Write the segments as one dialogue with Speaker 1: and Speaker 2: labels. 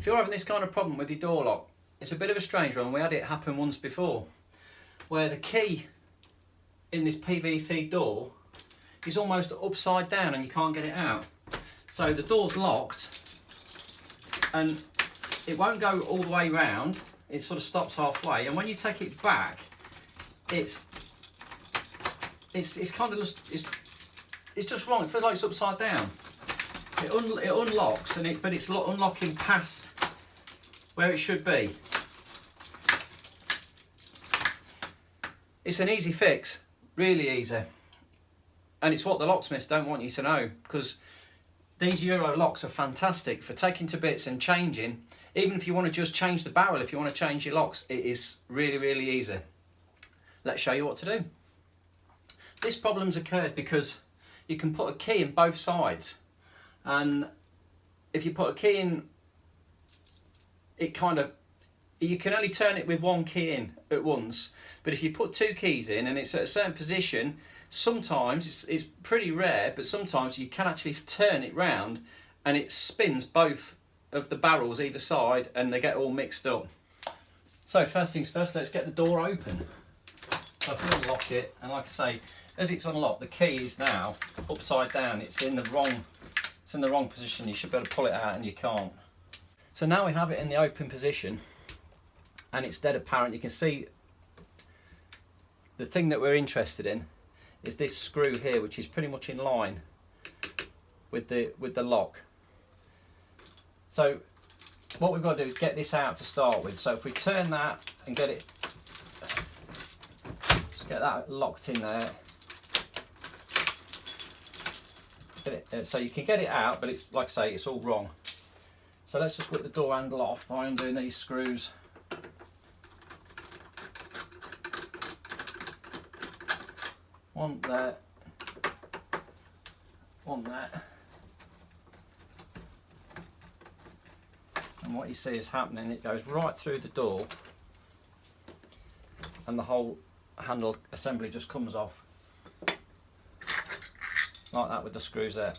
Speaker 1: If you're having this kind of problem with your door lock, it's a bit of a strange one. We had it happen once before, where the key in this PVC door is almost upside down and you can't get it out. So the door's locked and it won't go all the way round, it sort of stops halfway, and when you take it back, it's kind of just, it's just wrong. It feels like it's upside down. It unlocks, but it's unlocking past where it should be. It's an easy fix, really easy, and it's what the locksmiths don't want you to know, because these Euro locks are fantastic for taking to bits and changing. Even if you want to just change the barrel, if you want to change your locks, it is really, really easy. Let's show you what to do. This problem's occurred because you can put a key in both sides, and if you put a key in, you can only turn it with one key in at once, but if you put two keys in and it's at a certain position, sometimes it's pretty rare, but sometimes you can actually turn it round and it spins both of the barrels either side and they get all mixed up. So first things first, let's get the door open. So I can unlock it, and like I say, as it's unlocked, the key is now upside down. It's in the wrong position. You should be able to pull it out and you can't. So now we have it in the open position and it's dead apparent. You can see the thing that we're interested in is this screw here, which is pretty much in line with the lock. So what we've got to do is get this out to start with. So if we turn that and get it, just get that locked in there. So you can get it out, but it's, like I say, it's all wrong. So let's just whip the door handle off by undoing these screws. One there, one there. And what you see is happening, it goes right through the door and the whole handle assembly just comes off. Like that with the screws there.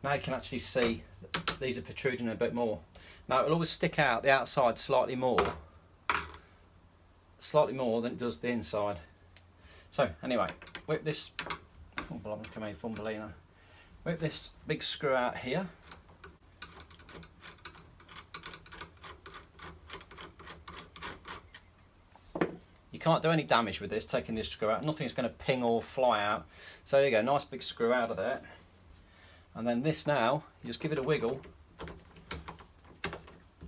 Speaker 1: Now you can actually see these are protruding a bit more. Now it'll always stick out the outside slightly more than it does the inside. So anyway, whip this, whip this big screw out here. You can't do any damage with this, taking this screw out. Nothing's going to ping or fly out. So there you go, nice big screw out of there. And then this now, you just give it a wiggle.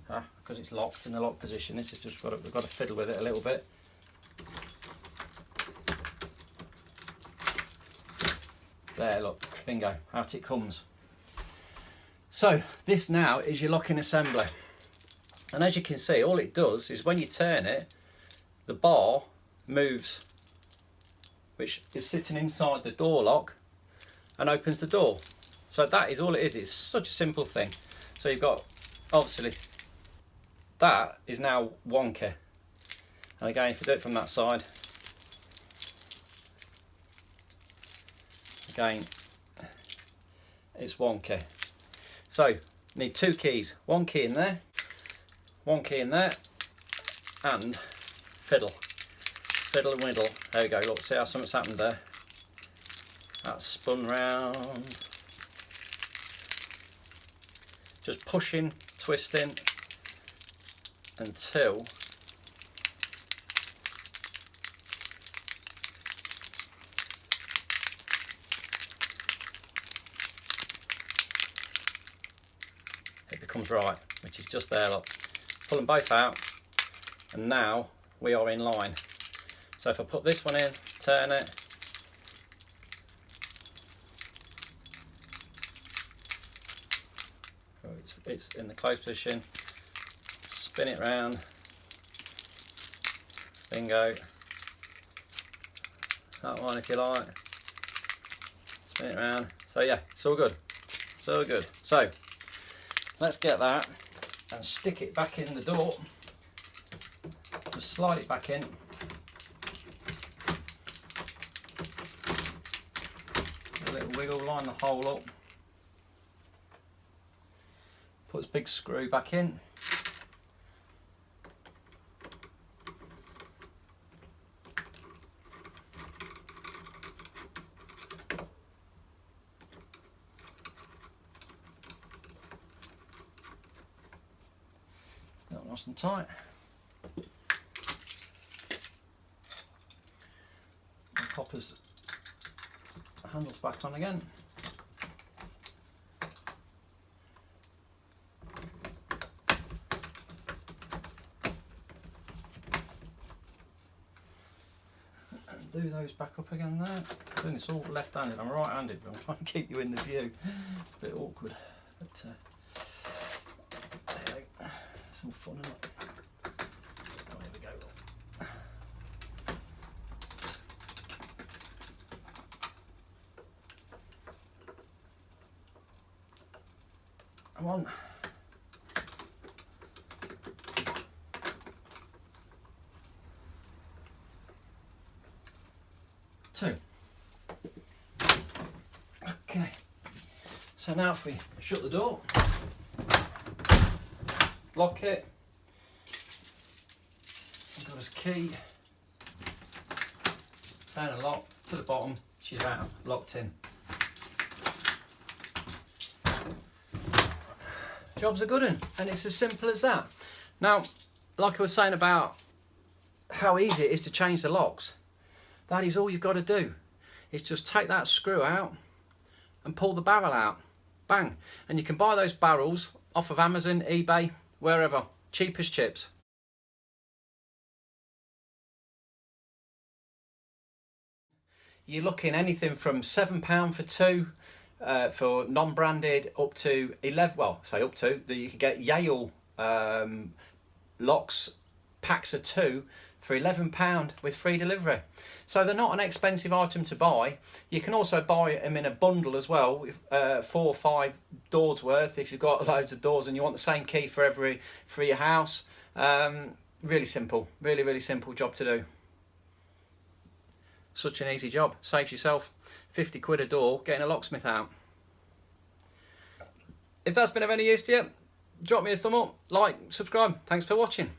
Speaker 1: Because it's locked in the lock position, this is just we've got to fiddle with it a little bit. There, look, bingo, out it comes. So this now is your locking assembly. And as you can see, all it does is when you turn it, the bar moves, which is sitting inside the door lock, and opens the door. So that is all it is. It's such a simple thing. So you've got, obviously, that is now wonky. And again, if you do it from that side, again, it's wonky. So need two keys. One key in there, one key in there, and fiddle and whittle. There we go. Look, see how something's happened there. That's spun round. Just pushing, twisting until it becomes right, which is just there. Look, pull them both out, and now we are in line. So if I put this one in, turn it, it's in the closed position, spin it round, bingo, that one if you like, spin it round. So yeah, it's all good, so good. So let's get that and stick it back in the door. Just slide it back in. A little wiggle, line the hole up. Put this big screw back in. That nice and tight. And pop his handles back on again. Do those back up again there. I'm doing this all left-handed. I'm right-handed, but I'm trying to keep you in the view. It's a bit awkward, but there you go. Some fun in it. Oh, here we go. Come on. Two. Okay, so now if we shut the door, lock it, I've got his key, down a lock to the bottom, she's out, locked in. Job's a good one, and it's as simple as that. Now, like I was saying about how easy it is to change the locks, that is all you've got to do. Is just take that screw out and pull the barrel out. Bang. And you can buy those barrels off of Amazon, eBay, wherever. Cheap as chips. You're looking anything from £7 for two, for non-branded, up to 11, well, say up to, that you can get Yale locks, packs of 2, for £11 with free delivery. So they're not an expensive item to buy. You can also buy them in a bundle as well, 4 or 5 doors worth if you've got loads of doors and you want the same key for your house. Really simple, really simple job to do. Such an easy job. Saves yourself 50 quid a door getting a locksmith out. If that's been of any use to you, drop me a thumb up, like, subscribe. Thanks for watching.